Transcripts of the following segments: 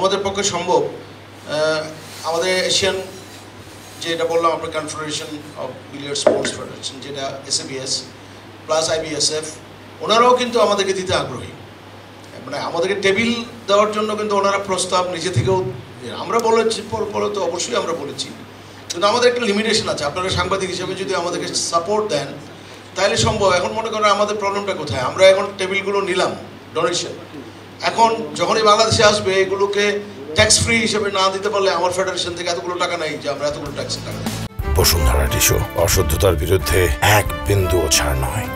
আমাদের পক্ষে সম্ভব আমাদের এশিয়ান যেটা বললাম আমরা confederation of billiard sports federation যেটা এসএবিএস প্লাস আইবিএসএফ ওনারাও কিন্তু আমাদেরকে দিতে আগ্রহী মানে আমাদেরকে টেবিল দেওয়ার জন্য কিন্তু ওনারা প্রস্তাব নিজে থেকেও আমরা বলেছি বলে তো অবশ্যই আমরা বলেছি কিন্তু আমাদের একটা লিমিটেশন আছে আপনারা সাংবাদিক হিসেবে যদি আমাদেরকে সাপোর্ট দেন তাহলে সম্ভব এখন মনে করেন আমাদের প্রবলেমটা কোথায় আমরা এখন টেবিলগুলো নিলাম ডোনেশন এখন যখনই বাংলাদেশে আসবে এগুলোকে ট্যাক্স ফ্রি হিসেবে না দিতে পারলে আমার ফেডারেশন থেকে এতগুলো টাকা নেই যে আমরা এতগুলো ট্যাক্সের টাকা দিই বসুন্ধরা টিস্যু অশুদ্ধতার বিরুদ্ধে এক বিন্দুও ছাড় নয়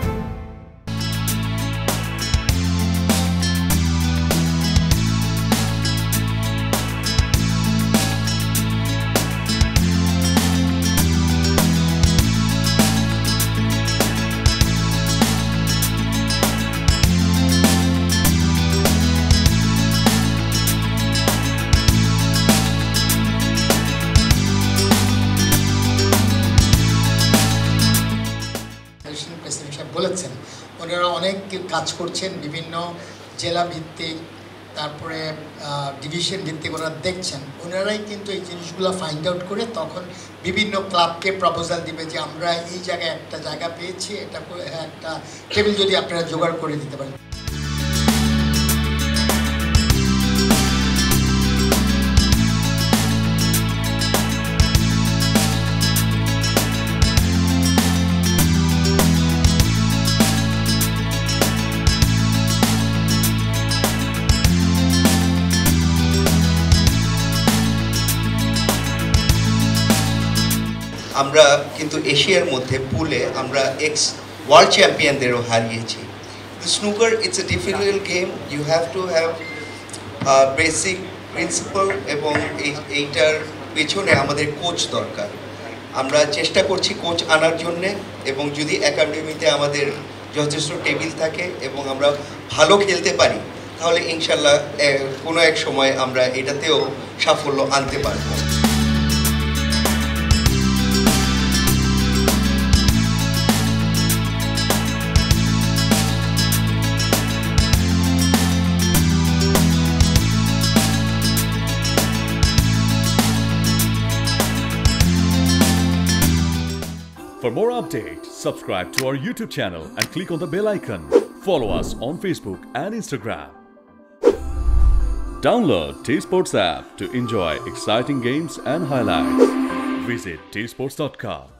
বলেছেন ওনারা অনেক কাজ করছেন বিভিন্ন জেলা ভিত্তিক তারপরে ডিভিশন ভিত্তিক ওনারা দেখছেন ওনারাই কিন্তু এই জিনিসগুলো ফাইন্ড আউট করে তখন বিভিন্ন ক্লাবকে প্রপোজাল দিবে যে আমরা এই জায়গায় একটা জায়গা পেয়েছি এটা একটা টেবিল যদি আপনারা জোগাড় করে দিতে পারেন আমরা কিন্তু এশিয়ার মধ্যে পুলে আমরা এক্স ওয়ার্ল্ড চ্যাম্পিয়নদেরও হারিয়েছি snooker it's a difficult game you have to have basic principle এবং এইটার পেছনে আমাদের কোচ দরকার আমরা চেষ্টা করছি কোচ আনার জন্যে এবং যদি একাডেমিতে আমাদের যথেষ্ট টেবিল থাকে এবং আমরা ভালো খেলতে পারি তাহলে ইনশাল্লাহ কোনো এক সময় আমরা এটাতেও সাফল্য আনতে পারবো For more updates, subscribe to our YouTube channel and click on the bell icon. Follow us on Facebook and Instagram. Download T-Sports app to enjoy exciting games and highlights. Visit tsports.com.